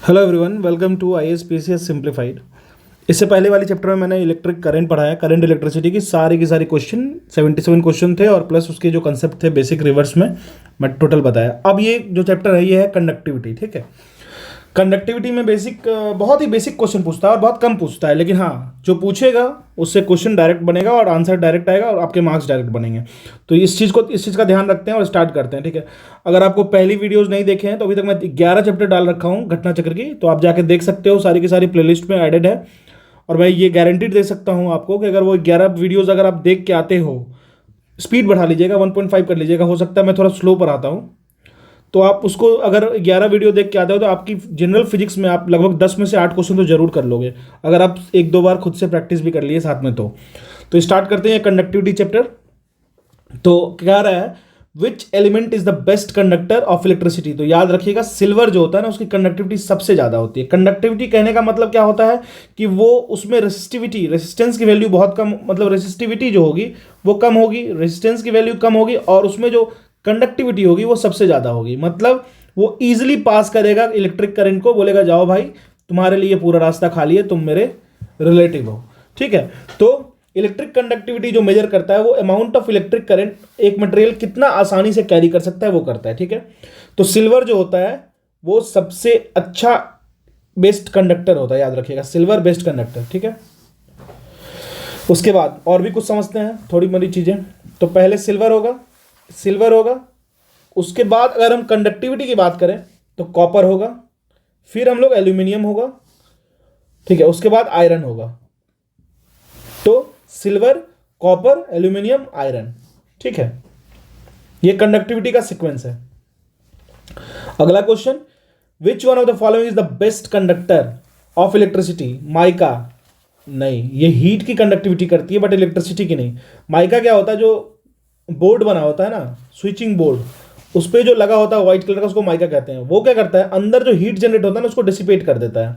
Hello everyone, welcome to ISPCS simplified. इससे पहले वाले चैप्टर में मैंने इलेक्ट्रिक करंट पढ़ाया, करंट इलेक्ट्रिसिटी की सारी क्वेश्चन 77 क्वेश्चन थे और प्लस उसके जो कंसेप्ट थे बेसिक रिवर्स में मैं टोटल बताया। अब ये जो चैप्टर है ये है कंडक्टिविटी। ठीक है, कंडक्टिविटी में बहुत ही बेसिक क्वेश्चन पूछता है और बहुत कम पूछता है, लेकिन हाँ जो पूछेगा उससे क्वेश्चन डायरेक्ट बनेगा और आंसर डायरेक्ट आएगा और आपके मार्क्स डायरेक्ट बनेंगे। तो इस चीज़ का ध्यान रखते हैं और स्टार्ट करते हैं। ठीक है, अगर आपको पहली वीडियोस नहीं देखे हैं तो अभी तक मैं 11 चैप्टर डाल रखा हूँ घटना चक्र की, तो आप जाके देख सकते हो, सारी की सारी प्लेलिस्ट में एडेड है। और मैं ये गारंटीड दे सकता हूँ आपको कि अगर वो 11 वीडियोज़ अगर आप देख के आते हो, स्पीड बढ़ा लीजिएगा, 1.5 कर लीजिएगा, हो सकता है मैं थोड़ा स्लो पर आता हूँ, तो आप उसको अगर 11 वीडियो देख के आते हो तो आपकी जनरल फिजिक्स में आप लगभग 10 में से 8 क्वेश्चन तो जरूर कर लोगे, अगर आप एक दो बार खुद से प्रैक्टिस भी कर लिए साथ में। तो स्टार्ट करते हैं कंडक्टिविटी चैप्टर। तो क्या रहा है, which element is the best conductor of electricity. तो याद रखिएगा, सिल्वर जो होता है ना उसकी कंडक्टिविटी सबसे ज़्यादा होती है। कंडक्टिविटी कहने का मतलब क्या होता है कि वो उसमें रेसिस्टेंस की वैल्यू बहुत कम, मतलब रेसिस्टिविटी जो होगी वो कम होगी, रेसिस्टेंस की वैल्यू कम होगी और उसमें जो कंडक्टिविटी होगी वो सबसे ज़्यादा होगी। मतलब वो ईजिली पास करेगा इलेक्ट्रिक करंट को, बोलेगा जाओ भाई तुम्हारे लिए पूरा रास्ता खाली है, तुम मेरे रिलेटिव हो। ठीक है, तो इलेक्ट्रिक कंडक्टिविटी जो मेजर करता है वो अमाउंट ऑफ इलेक्ट्रिक करंट एक मटेरियल कितना आसानी से कैरी कर सकता है वो करता है। ठीक है, तो सिल्वर जो होता है वो सबसे अच्छा बेस्ट कंडक्टर होता है, याद रखिएगा, सिल्वर बेस्ट कंडक्टर। ठीक है, उसके बाद और भी कुछ समझते हैं थोड़ी मोड़ी चीज़ें। तो पहले सिल्वर होगा, उसके बाद अगर हम कंडक्टिविटी की बात करें तो कॉपर होगा, फिर हम लोग एल्यूमिनियम होगा। ठीक है, उसके बाद आयरन होगा। तो सिल्वर, कॉपर, एल्यूमिनियम, आयरन। ठीक है, ये कंडक्टिविटी का सीक्वेंस है। अगला question, which one of the following is the best conductor of electricity. Mica नहीं, ये हीट की कंडक्टिविटी करती है बट इलेक्ट्रिसिटी की नहीं। माइका क्या होता है, जो बोर्ड बना होता है ना, स्विचिंग बोर्ड, उस पर जो लगा होता है व्हाइट कलर का, उसको माइका कहते हैं। वो क्या करता है, अंदर जो हीट जनरेट होता है ना उसको डिसिपेट कर देता है,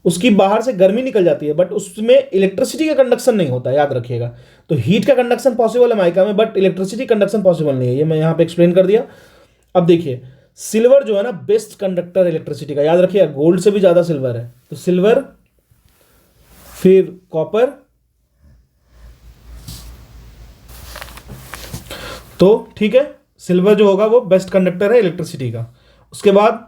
उसकी बाहर से गर्मी निकल जाती है, बट उसमें इलेक्ट्रिसिटी का कंडक्शन नहीं होता, याद रखिएगा। तो हीट का कंडक्शन पॉसिबल है माइका में, बट इलेक्ट्रिसिटी कंडक्शन पॉसिबल नहीं है, ये मैं यहाँ पे एक्सप्लेन कर दिया। अब देखिए, सिल्वर जो है ना बेस्ट कंडक्टर इलेक्ट्रिसिटी का, याद रखिएगा, गोल्ड से भी ज़्यादा सिल्वर है। तो सिल्वर, फिर कॉपर, तो ठीक है, सिल्वर जो होगा वो बेस्ट कंडक्टर है इलेक्ट्रिसिटी का। उसके बाद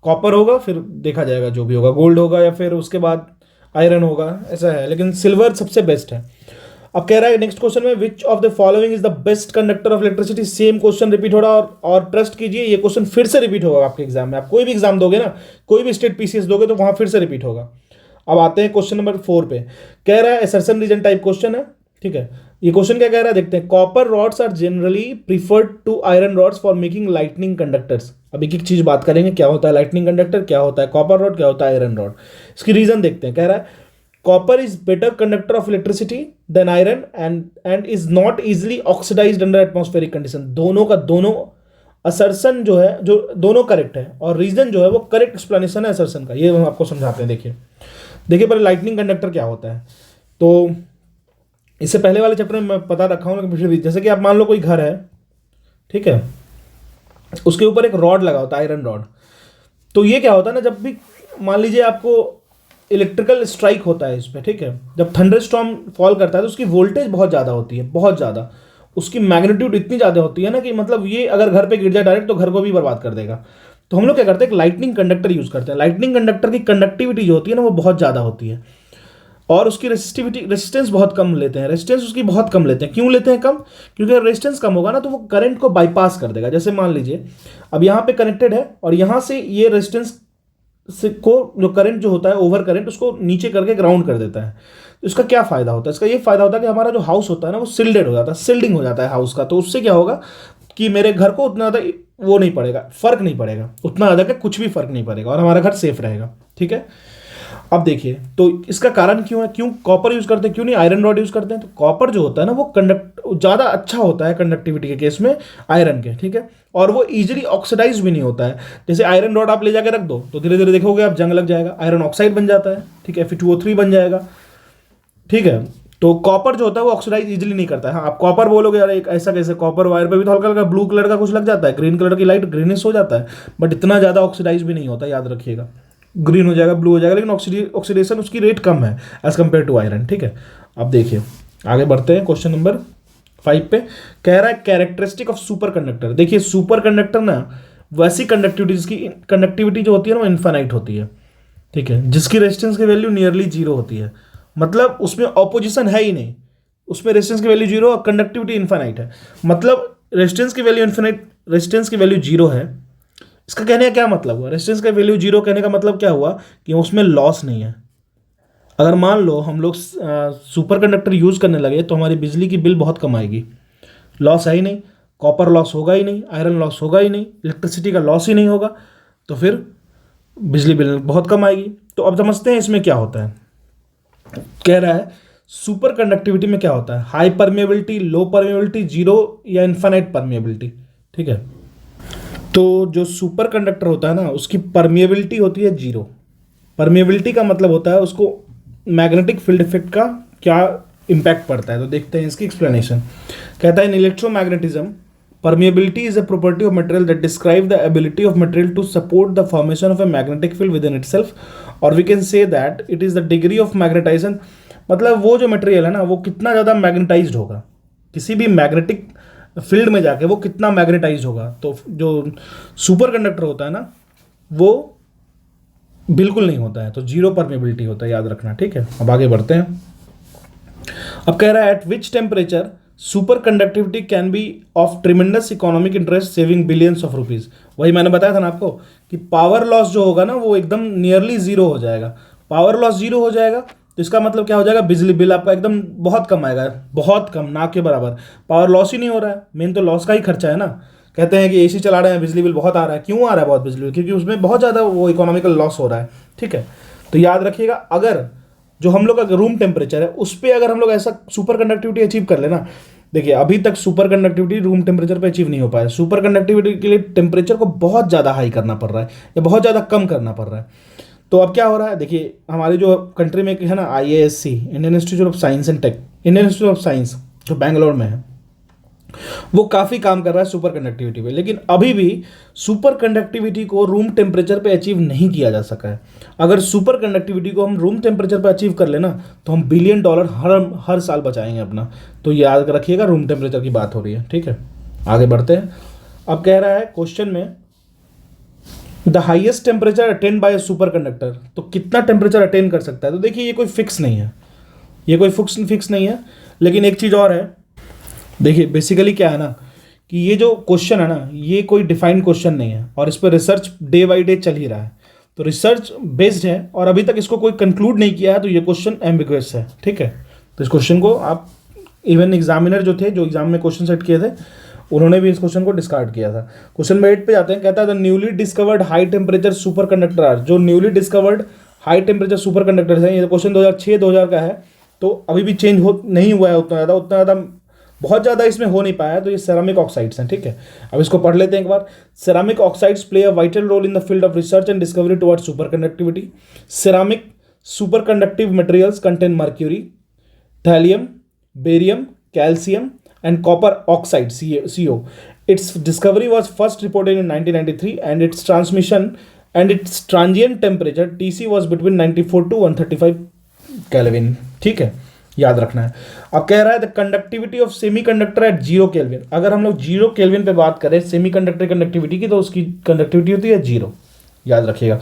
कॉपर होगा, फिर देखा जाएगा जो भी होगा, गोल्ड होगा या फिर उसके बाद आयरन होगा, ऐसा है, लेकिन सिल्वर सबसे बेस्ट है। अब कह रहा है नेक्स्ट क्वेश्चन में, विच of the following is the best conductor of electricity. Same question repeat हो रहा है और ट्रस्ट कीजिए ये क्वेश्चन फिर से रिपीट होगा आपके एग्जाम में। आप कोई भी एग्जाम दोगे ना, कोई भी स्टेट PCS दोगे तो वहां फिर से रिपीट होगा। अब आते हैं क्वेश्चन नंबर 4 पे। कह रहा है असर्शन रीजन टाइप क्वेश्चन है। ठीक है, ये क्वेश्चन क्या कह रहा है देखते हैं। Copper rods are generally preferred to iron rods for making lightning conductors. अब एक एक चीज बात करेंगे, क्या होता है लाइटनिंग कंडक्टर, क्या होता है कॉपर रॉड, क्या होता है आयरन रॉड। इसकी रीजन देखते हैं। कह रहा है copper is better conductor of electricity than iron and is not easily oxidised under atmospheric condition. दोनों का दोनों असर्शन जो है, जो दोनों करेक्ट है और रीजन जो है वो करेक्ट एक्सप्लेनेशन है असर्शन का। ये हम आपको समझाते हैं। देखिए पहले लाइटनिंग कंडक्टर क्या होता है। तो इससे पहले वाले चैप्टर में मैं बता रखा हूँ, लेकिन फिर भी, जैसे कि आप मान लो कोई घर है, ठीक है, उसके ऊपर एक रॉड लगा होता है, आयरन रॉड। तो ये क्या होता है ना, जब भी मान लीजिए आपको इलेक्ट्रिकल स्ट्राइक होता है इस पर, ठीक है, जब थंडर स्टॉर्म फॉल करता है तो उसकी वोल्टेज बहुत ज़्यादा होती है, बहुत ज़्यादा, उसकी मैग्नीट्यूड इतनी ज़्यादा होती है ना कि मतलब ये अगर घर पे गिर जाए डायरेक्ट तो घर को भी बर्बाद कर देगा। तो हम लोग क्या करते हैं, एक लाइटनिंग कंडक्टर यूज़ करते हैं। लाइटनिंग कंडक्टर की कंडक्टिविटी जो होती है ना वो बहुत ज़्यादा होती है और उसकी रेसिस्टेंस बहुत कम लेते हैं। रेजिस्टेंस उसकी बहुत कम लेते हैं। क्यों लेते हैं कम? क्योंकि अगर रेजिस्टेंस कम होगा ना तो वो करंट को बाईपास कर देगा। जैसे मान लीजिए अब यहाँ पे कनेक्टेड है और यहाँ से ये रेजिस्टेंस से को जो करंट जो होता है, ओवर करंट, उसको नीचे करके ग्राउंड कर देता है। तो इसका क्या फायदा होता है? इसका ये फायदा होता है कि हमारा जो हाउस होता है ना वो सिल्डेड हो जाता है, सिल्डिंग हो जाता है हाउस का। तो उससे क्या होगा कि मेरे घर को उतना ज़्यादा वो नहीं पड़ेगा, फर्क नहीं पड़ेगा, उतना ज़्यादा का कुछ भी फर्क नहीं पड़ेगा और हमारा घर सेफ रहेगा। ठीक है, अब देखिए तो इसका कारण क्यों है, क्यों कॉपर यूज करते हैं, क्यों नहीं आयरन रॉड यूज करते हैं? तो कॉपर जो होता है ना वो ज़्यादा अच्छा होता है कंडक्टिविटी के केस में आयरन के। ठीक है, और वो इजीली ऑक्सीडाइज भी नहीं होता है। जैसे आयरन रॉड आप ले जाके रख दो तो धीरे धीरे देखोगे आप जंग लग जाएगा, आयरन ऑक्साइड बन जाता है। ठीक है, Fe2O3 बन जाएगा। ठीक है, तो कॉपर जो होता है वो ऑक्सीडाइज इजीली नहीं करता है। हाँ, आप कॉपर बोलोगे यार एक ऐसा कैसे, कॉपर वायर पे भी तो हल्का हल्का ब्लू कलर का कुछ लग जाता है, ग्रीन कलर की लाइट ग्रीनिश हो जाता है, बट इतना ज़्यादा ऑक्सीडाइज भी नहीं होता, याद रखिएगा। ग्रीन हो जाएगा, ब्लू हो जाएगा, लेकिन ऑक्सीडेशन उसकी रेट कम है एज कम्पेयर टू आयरन। ठीक है, अब देखिए आगे बढ़ते हैं क्वेश्चन नंबर 5 पे। कह रहा है कैरेक्टरिस्टिक ऑफ सुपर कंडक्टर। देखिए सुपर कंडक्टर ना वैसी कंडक्टिविटी, जिसकी कंडक्टिविटी जो होती है ना वो इन्फानाइट होती है। ठीक है, जिसकी रेजिस्टेंस की वैल्यू नियरली जीरो होती है, मतलब उसमें ऑपोजिशन है ही नहीं, उसमें रेजिस्टेंस की वैल्यू जीरो और कंडक्टिविटी इन्फानाइट है। मतलब रेजिस्टेंस की वैल्यू इन्फानाइट, रेजिस्टेंस की वैल्यू जीरो है। इसका कहने का क्या मतलब हुआ, रेजिस्टेंस का वैल्यू जीरो कहने का मतलब क्या हुआ कि उसमें लॉस नहीं है। अगर मान लो हम लोग सुपर कंडक्टर यूज़ करने लगे तो हमारी बिजली की बिल बहुत कम आएगी। लॉस है ही नहीं, कॉपर लॉस होगा ही नहीं, आयरन लॉस होगा ही नहीं, इलेक्ट्रिसिटी का लॉस ही नहीं होगा, तो फिर बिजली बिल बहुत कम आएगी। तो अब समझते हैं इसमें क्या होता है। कह रहा है सुपर कंडक्टिविटी में क्या होता है, high permeability, low permeability, zero या इन्फानाइट परमेबिलिटी। ठीक है, तो जो सुपर कंडक्टर होता है ना उसकी परमेबिलिटी होती है जीरो। परमेबिलिटी का मतलब होता है उसको मैग्नेटिक फील्ड इफेक्ट का क्या इम्पैक्ट पड़ता है। तो देखते हैं इसकी एक्सप्लेनेशन। कहता है in electromagnetism permeability is a property of material that describe the ability of material to support the formation of a magnetic field with in itself, और we can say that it is the degree of magnetization. मतलब वो जो material है ना वो कितना ज़्यादा magnetised होगा, किसी भी मैग्नेटिक फील्ड में जाके वो कितना मैग्नेटाइज होगा। तो जो सुपर कंडक्टर होता है ना वो बिल्कुल नहीं होता है, तो जीरो परमेबिलिटी होता है, याद रखना। ठीक है, अब आगे बढ़ते हैं। अब कह रहा है eight which temperature super conductivity can be of tremendous economic interest saving billions of rupees. वही मैंने बताया था ना आपको कि पावर लॉस जो होगा ना वो एकदम नियरली जीरो हो जाएगा। पावर लॉस जीरो हो जाएगा तो इसका मतलब क्या हो जाएगा, बिजली बिल आपका एकदम बहुत कम आएगा, बहुत कम, ना के बराबर। पावर लॉस ही नहीं हो रहा है, मेन तो लॉस का ही खर्चा है ना। कहते हैं कि एसी चला रहे हैं बिजली बिल बहुत आ रहा है, क्यों आ रहा है बहुत बिजली बिल, क्योंकि उसमें बहुत ज़्यादा वो इकोनॉमिकल लॉस हो रहा है। ठीक है, तो याद रखिएगा अगर जो हम लोग का रूम टेम्परेचर है उस पर अगर हम लोग ऐसा सुपर कंडक्टिविटी अचीव कर लेना। देखिए अभी तक सुपर कंडक्टिविटी रूम टेम्परेचर पे अचीव नहीं हो पाया, सुपर कंडक्टिविटी के लिए टेम्परेचर को बहुत ज़्यादा हाई करना पड़ रहा है या बहुत ज़्यादा कम करना पड़ रहा है। तो अब क्या हो रहा है, देखिए हमारी जो कंट्री में है ना IISc, Indian Institute of Science and Tech, Indian Institute of Science जो बैंगलोर में है, वो काफ़ी काम कर रहा है सुपर कंडक्टिविटी पे, लेकिन अभी भी सुपर कंडक्टिविटी को रूम टेम्परेचर पे अचीव नहीं किया जा सका है। अगर सुपर कंडक्टिविटी को हम रूम टेम्परेचर पे अचीव कर लेना तो हम $1 बिलियन हर साल बचाएंगे अपना। तो याद रखिएगा रूम टेम्परेचर की बात हो रही है। ठीक है, आगे बढ़ते हैं। अब कह रहा है क्वेश्चन में the highest temperature attain by super conductor, तो कितना टेम्परेचर अटेन कर सकता है। तो देखिए ये कोई फिक्स नहीं है, ये कोई फिक्स नहीं है, लेकिन एक चीज़ और है। देखिए बेसिकली क्या है ना कि ये जो क्वेश्चन है ना ये कोई डिफाइंड क्वेश्चन नहीं है और इस पर रिसर्च डे बाई डे चल ही रहा है, तो रिसर्च बेस्ड है और अभी तक इसको कोई कंक्लूड नहीं किया है, तो ये क्वेश्चन एम्बिगुअस है। ठीक है, तो इस क्वेश्चन को आप इवन एग्जामिनर जो थे, जो एग्जाम में क्वेश्चन सेट किए थे, उन्होंने भी इस क्वेश्चन को डिस्कार्ड किया था। क्वेश्चन नंबर 8 पे जाते हैं। कहता है the newly discovered high temperature super conductor are, जो newly discovered high temperature super conductor है, ये क्वेश्चन 2006-2000 का है, तो अभी भी चेंज हो नहीं हुआ है उतना ज़्यादा बहुत ज़्यादा इसमें हो नहीं पाया। तो ये सेरामिक ऑक्साइड्स हैं। ठीक है, अब इसको पढ़ लेते हैं एक बार। Ceramic oxides play a vital role in the field of research and discovery towards super conductivity. Ceramic super conductive materials contain mercury, thallium, barium, calcium and copper oxide CO. Its discovery was first reported in 1993 and its transmission and its transient temperature TC was between 94 to 135 Kelvin. ठीक है, याद रखना है। अब कह रहा है the conductivity of semi conductor at 0 kelvin. अगर हम लोग 0 केल्विन पे बात करें सेमी कंडक्टर कंडक्टिविटी की तो उसकी कंडक्टिविटी होती है 0, याद रखिएगा।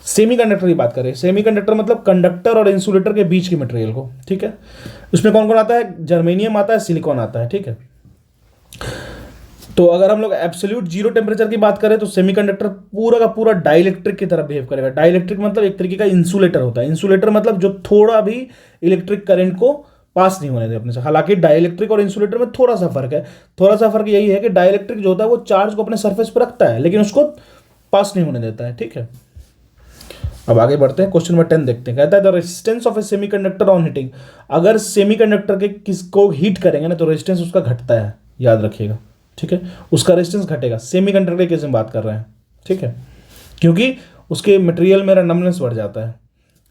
सेमी कंडक्टर की बात करें, सेमी कंडक्टर मतलब कंडक्टर और इंसुलेटर के बीच की मटेरियल को। ठीक है, उसमें कौन कौन आता है, जर्मेनियम आता है, सिलिकॉन आता है। ठीक है, तो अगर हम लोग एब्सोल्यूट 0 टेम्परेचर की बात करें तो सेमीकंडक्टर पूरा का पूरा डाइलेक्ट्रिक की तरह बिहेव करेगा। डाइलेक्ट्रिक मतलब एक तरीके का इंसुलेटर होता है। इंसुलेटर मतलब जो थोड़ा भी इलेक्ट्रिक करंट को पास नहीं होने दे अपने से। हालांकि डाइलेक्ट्रिक और इंसुलेटर में थोड़ा सा फर्क है। थोड़ा सा फर्क यही है कि डाइलेक्ट्रिक जो होता है वो चार्ज को अपने सरफेस पर रखता है लेकिन उसको पास नहीं होने देता है। ठीक है, अब आगे बढ़ते हैं। क्वेश्चन नंबर 10 देखते हैं। कहता है the resistance of A semiconductor on heating. अगर सेमीकंडक्टर के किसको हीट करेंगे ना तो रेजिस्टेंस उसका घटता है, याद रखिएगा। ठीक है, उसका रेजिस्टेंस घटेगा। सेमीकंडक्टर के केस में बात कर रहे हैं। ठीक है, क्योंकि उसके मटेरियल में रैंडमनेस बढ़ जाता है।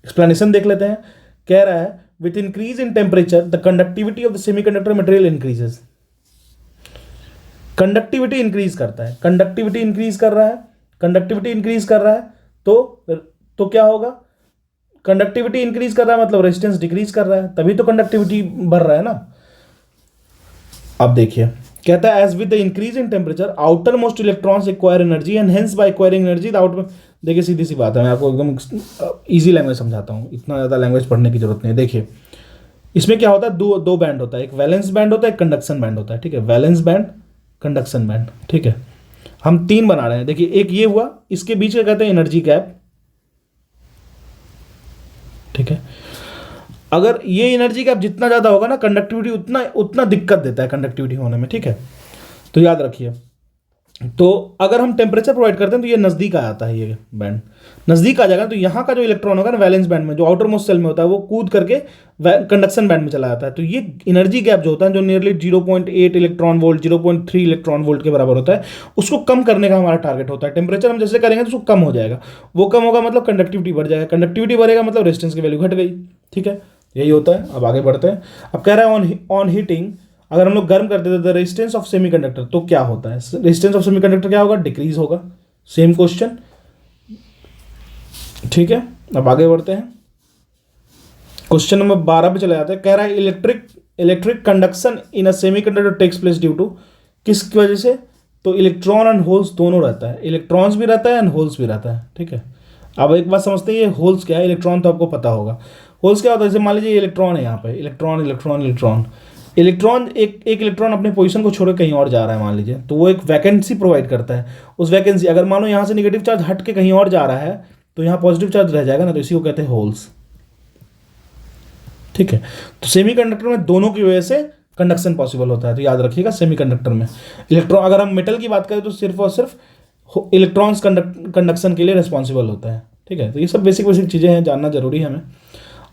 एक्सप्लेनेशन देख लेते हैं। कह रहा है with increase in temperature the conductivity of the semiconductor material increases. Conductivity increase करता है, कंडक्टिविटी इंक्रीज कर रहा है, कंडक्टिविटी इंक्रीज कर रहा है तो तो क्या होगा, कंडक्टिविटी इंक्रीज कर रहा है मतलब रेजिस्टेंस डिक्रीज कर रहा है, तभी तो कंडक्टिविटी बढ़ रहा है ना। अब देखिए कहता है as with the increase in temperature outer most electrons acquire energy and hence by acquiring energy the outer. देखिए सीधी सी बात है, मैं आपको एकदम इजी लैंग्वेज समझाता हूँ, इतना ज़्यादा लैंग्वेज पढ़ने की जरूरत नहीं है। देखिए इसमें क्या होता है, दो बैंड होता है, एक वैलेंस बैंड होता है, एक कंडक्शन बैंड होता है, ठीक है, वैलेंस बैंड, कंडक्शन बैंड, ठीक है। हम तीन बना रहे हैं। देखिए एक ये हुआ, इसके बीच का कहते हैं एनर्जी गैप, ठीक है। अगर ये एनर्जी गैप जितना ज़्यादा होगा ना, कंडक्टिविटी उतना उतना दिक्कत देता है कंडक्टिविटी होने में, ठीक है। तो याद रखिए, तो अगर हम टेम्परेचर प्रोवाइड करते हैं तो ये नज़दीक आ जाता है, ये बैंड नज़दीक आ जाएगा, तो यहाँ का जो इलेक्ट्रॉन होगा ना वैलेंस बैंड में, जो आउटर मोस्ट सेल में होता है, वो कूद करके कंडक्शन बैंड में चला जाता है। तो ये एनर्जी गैप जो होता है, जो nearly 0.8 electron volt 0.3 electron volt के बराबर होता है, उसको कम करने का हमारा टारगेट होता है। टेम्परेचर हम जैसे करेंगे तो उसको कम हो जाएगा, वो कम होगा मतलब कंडक्टिविटी बढ़ जाएगा, कंडक्टिविटी बढ़ेगा मतलब रेजिस्टेंस की वैल्यू घट गई, ठीक है, यही होता है। अब आगे बढ़ते हैं। अब कह रहा है ऑन हीटिंग, अगर हम लोग गर्म कर देते द रेजिस्टेंस ऑफ सेमीकंडक्टर, तो क्या होता है, रेजिस्टेंस ऑफ सेमीकंडक्टर क्या होगा, डिक्रीज होगा। सेम क्वेश्चन, ठीक है। अब आगे बढ़ते हैं, क्वेश्चन नंबर 12 पे चले जाते हैं। कह रहा है electric conduction in a semiconductor takes place due to, किसकी वजह से, तो इलेक्ट्रॉन एंड होल्स दोनों रहता है, इलेक्ट्रॉन्स भी रहता है एंड होल्स भी रहता है, ठीक है। अब एक बात समझते हैं, ये होल्स क्या है, इलेक्ट्रॉन तो आपको पता होगा, होल्स क्या होता है, जैसे मान लीजिए इलेक्ट्रॉन है यहाँ पे, इलेक्ट्रॉन इलेक्ट्रॉन इलेक्ट्रॉन इलेक्ट्रॉन एक इलेक्ट्रॉन अपने पोजीशन को छोड़ कहीं और जा रहा है मान लीजिए, तो वो एक वैकेंसी प्रोवाइड करता है। उस वैकेंसी, अगर मानो यहाँ से निगेटिव चार्ज हट के कहीं और जा रहा है तो यहाँ पॉजिटिव चार्ज रह जाएगा ना, तो इसी को कहते हैं होल्स, ठीक है। तो सेमीकंडक्टर में दोनों की वजह से कंडक्शन पॉसिबल होता है, तो याद रखिएगा सेमीकंडक्टर में इलेक्ट्रॉन, अगर हम मेटल की बात करें तो सिर्फ और सिर्फ इलेक्ट्रॉन्स कंडक्शन के लिए रिस्पॉन्सिबल होता है, ठीक है। तो ये सब बेसिक बेसिक चीज़ें हैं, जानना जरूरी है हमें।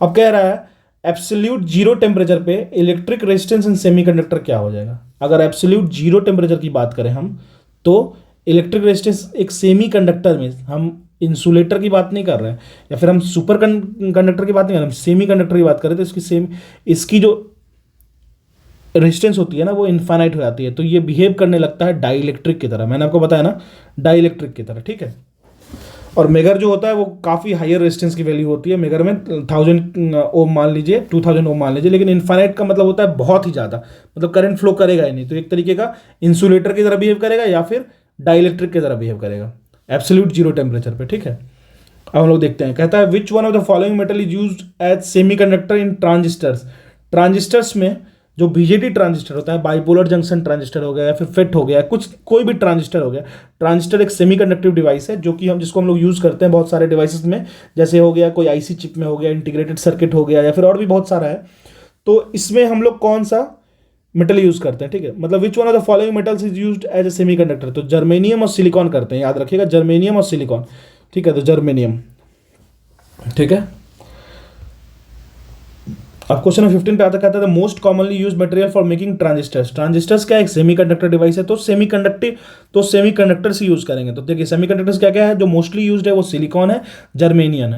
अब कह रहा है एब्सोल्यूट जीरो टेम्परेचर पे इलेक्ट्रिक रेजिस्टेंस इन सेमीकंडक्टर क्या हो जाएगा। अगर एब्सोल्यूट जीरो टेम्परेचर की बात करें हम, तो इलेक्ट्रिक रेजिस्टेंस एक सेमीकंडक्टर में, हम इंसुलेटर की बात नहीं कर रहे हैं या फिर हम सुपर कंडक्टर की बात नहीं कर रहे, हम सेमीकंडक्टर की बात करें, तो इसकी जो रेजिस्टेंस होती है ना वो इनफाइनाइट हो जाती है, तो ये बिहेव करने लगता है डाइलेक्ट्रिक की तरह, मैंने आपको बताया ना, डाइलेक्ट्रिक की तरह, ठीक है। और मेगर जो होता है वो काफ़ी हायर रेजिस्टेंस की वैल्यू होती है, मेगर में 1000 ओम मान लीजिए, 2000 ओम मान लीजिए, लेकिन इनफाइनाइट का मतलब होता है बहुत ही ज़्यादा, मतलब करंट फ्लो करेगा ही नहीं, तो एक तरीके का इंसुलेटर की तरह बिहेव करेगा या फिर डाइलेक्ट्रिक की तरह बिहेव करेगा एब्सोल्यूट जीरो टेम्परेचर पे, ठीक है। अब हम लोग देखते हैं, कहता है which one of the following metal is used as semiconductor in transistors. Transistors में जो बीजेटी ट्रांजिस्टर होता है, बाइपोलर जंक्शन ट्रांजिस्टर हो गया या फिर फेट हो गया, कुछ कोई भी ट्रांजिस्टर हो गया, ट्रांजिस्टर एक सेमीकंडक्टिव डिवाइस है जो कि जिसको हम लोग यूज़ करते हैं बहुत सारे डिवाइसेस में, जैसे हो गया कोई आईसी चिप में हो गया, इंटीग्रेटेड सर्किट हो गया, या फिर और भी बहुत सारा है। तो इसमें हम लोग कौन सा मेटल यूज़ करते हैं, ठीक है, मतलब which one of the following metals is used as a semiconductor, तो जर्मेनियम और सिलिकॉन करते हैं, याद रखिएगा जर्मेनियम और सिलिकॉन, ठीक है। तो जर्मेनियम, ठीक है। अब क्वेश्चन नंबर 15 पे आता कहता है the most commonly use material for making transistors. Transistors क्या है, एक सेमीकंडक्टर डिवाइस है, तो सेमीकंडक्टर से यूज करेंगे। तो देखिए सेमीकंडक्टर्स क्या क्या है, जो मोस्टली यूज्ड है वो सिलिकॉन है, जर्मेनियम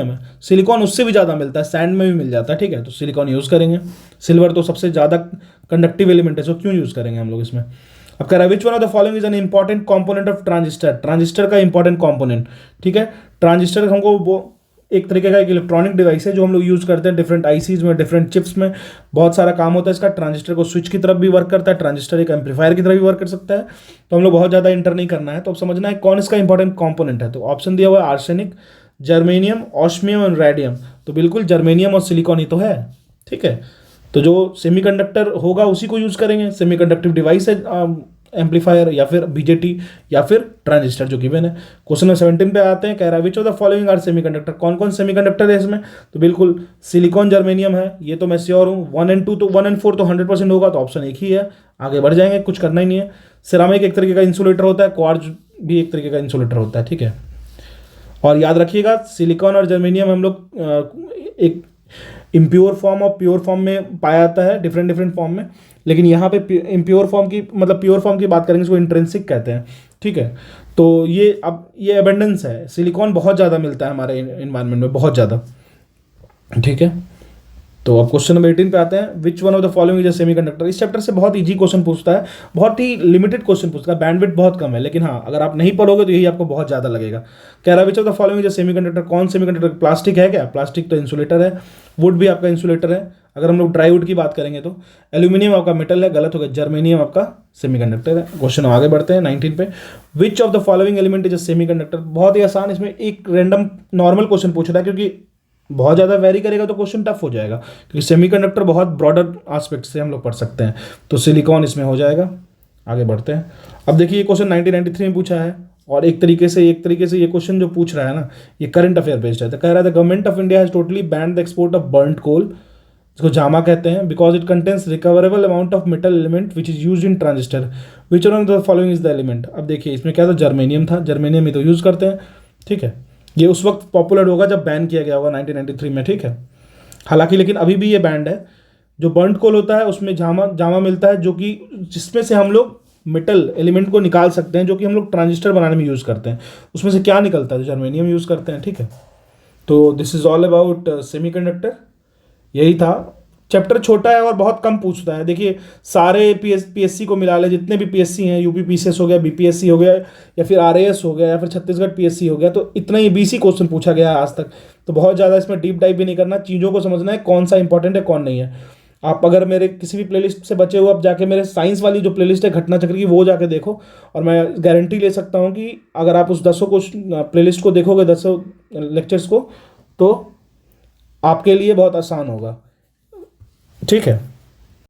है। सिलिकॉन उससे भी ज़्यादा मिलता है, सैंड में भी मिल जाता है, ठीक है, तो सिलिकॉन यूज़ करेंगे। सिल्वर तो सबसे ज़्यादा कंडक्टिव एलिमेंट है, सो क्यों यूज़ करेंगे हम लोग इसमें। अब कह रहा है which one of the following is an important component of transistor. Transistor का इंपॉर्टेंट कॉम्पोनेंट, ठीक है। ट्रांजिस्टर हमको वो एक तरीके का एक इलेक्ट्रॉनिक डिवाइस है जो हम लोग यूज़ करते हैं डिफरेंट आईसीज में, डिफरेंट चिप्स में, बहुत सारा काम होता है इसका। ट्रांजिस्टर को स्विच की तरफ भी वर्क करता है, ट्रांजिस्टर एक एम्पलीफायर की तरफ भी वर्क कर सकता है, तो हम लोग बहुत ज़्यादा इंटर नहीं करना है। तो अब समझना है कौन इसका इंपॉर्टेंट कॉम्पोनेंट है, तो ऑप्शन दिया हुआ है आर्सेनिक, जर्मेनियम, ऑस्मियम और रेडियम, तो बिल्कुल जर्मेनियम और सिलिकॉन ही तो है, ठीक है। तो जो सेमीकंडक्टर होगा उसी को यूज़ करेंगे, सेमीकंडक्टिव डिवाइस है, एम्पलीफायर या फिर बीजेटी या फिर ट्रांजिस्टर जो गिवन है। क्वेश्चन नंबर 17 पे आते हैं, कह रहा है which of the following are semiconductor. कौन कौन सेमीकंडक्टर है इसमें, तो बिल्कुल सिलिकॉन जर्मेनियम है, ये तो मैं श्योर हूँ। 1 और 2 तो 1 और 4 तो 100% होगा, तो ऑप्शन एक ही है, आगे बढ़ जाएंगे, कुछ करना ही नहीं है। सिरामिक एक तरीके का इंसुलेटर होता है, क्वार्ट्ज भी एक तरीके का इंसुलेटर होता है, ठीक है। और याद रखिएगा सिलिकॉन और जर्मेनियम हम लोग एक इम्प्योर फॉर्म और प्योर फॉर्म में पाया जाता है, डिफरेंट डिफरेंट फॉर्म में, लेकिन यहाँ पे इम्प्योर फॉर्म की मतलब प्योर फॉर्म की बात करेंगे, इसको इंट्रिंसिक कहते हैं, ठीक है। तो ये अब ये एबंडेंस है, सिलिकॉन बहुत ज़्यादा मिलता है हमारे इन्वायरमेंट में, बहुत ज़्यादा, ठीक है। तो अब क्वेश्चन नंबर 18 पे आते हैं। विच one of the following is a semiconductor. इस चैप्टर से बहुत इजी क्वेश्चन पूछता है, बहुत ही लिमिटेड क्वेश्चन पूछता है, बैंडविड्थ बहुत कम है, लेकिन हाँ अगर आप नहीं पढ़ोगे तो यही आपको बहुत ज़्यादा लगेगा। कह रहा विच of the following is a semiconductor. कौन सेमीकंडक्टर? प्लास्टिक है क्या? प्लास्टिक तो इंसुलेटर है। वुड भी आपका इंसुलेटर है। अगर हम लोग ड्राई वुड की बात करेंगे तो एल्यूमिनियम आपका मेटल है, गलत हो गया, जर्मेनियम आपका सेमीकंडक्टर है। क्वेश्चन आगे बढ़ते हैं 19 पे। विच of the following element is a semiconductor. बहुत ही आसान, इसमें एक रैंडम नॉर्मल क्वेश्चन पूछ रहा है, क्योंकि बहुत ज़्यादा वेरी करेगा तो क्वेश्चन टफ हो जाएगा, क्योंकि सेमीकंडक्टर बहुत ब्रॉडर एस्पेक्ट से हम लोग पढ़ सकते हैं। तो सिलिकॉन इसमें हो जाएगा। आगे बढ़ते हैं। अब देखिए ये क्वेश्चन 1993 में पूछा है, और एक तरीके से ये क्वेश्चन जो पूछ रहा है ना, ये करंट अफेयर बेस्ड है। तो कह रहा है the government of India has totally banned the export of burned coal, जिसको जामा कहते हैं, because it contains recoverable amount of metal element which is use in transistor. Which one of the following is the element. अब देखिए इसमें क्या था, germanium था, जर्मेनियम ही तो यूज़ करते हैं, ठीक है। ये उस वक्त पॉपुलर होगा जब बैन किया गया होगा 1993 में, ठीक है। हालांकि लेकिन अभी भी ये बैंड है। जो बर्न्ड कोल होता है उसमें जामा मिलता है, जो कि जिसमें से हम लोग मेटल एलिमेंट को निकाल सकते हैं, जो कि हम लोग ट्रांजिस्टर बनाने में यूज़ करते हैं। उसमें से क्या निकलता है? जर्मेनियम यूज़ करते हैं, ठीक है। तो this is all about semiconductor. यही था। चैप्टर छोटा है और बहुत कम पूछता है। देखिए सारे पीएससी को मिला ले, जितने भी पीएससी हैं, यूपी पीसीएस हो गया, बीपीएससी हो गया, या फिर आरएएस हो गया, या फिर छत्तीसगढ़ पीएससी हो गया, तो इतना ही 20 ही क्वेश्चन पूछा गया है आज तक। तो बहुत ज़्यादा इसमें डीप डाइव भी नहीं करना, चीज़ों को समझना है कौन सा इंपॉर्टेंट है कौन नहीं है। आप अगर मेरे किसी भी प्लेलिस्ट से बचे हुए, आप जाके मेरे साइंस वाली जो प्लेलिस्ट है घटना चक्र की, वो जाके देखो, और मैं गारंटी ले सकता हूँ कि अगर आप उस 10 प्लेलिस्ट को देखोगे, 10 लेक्चर्स को, तो आपके लिए बहुत आसान होगा, ठीक है।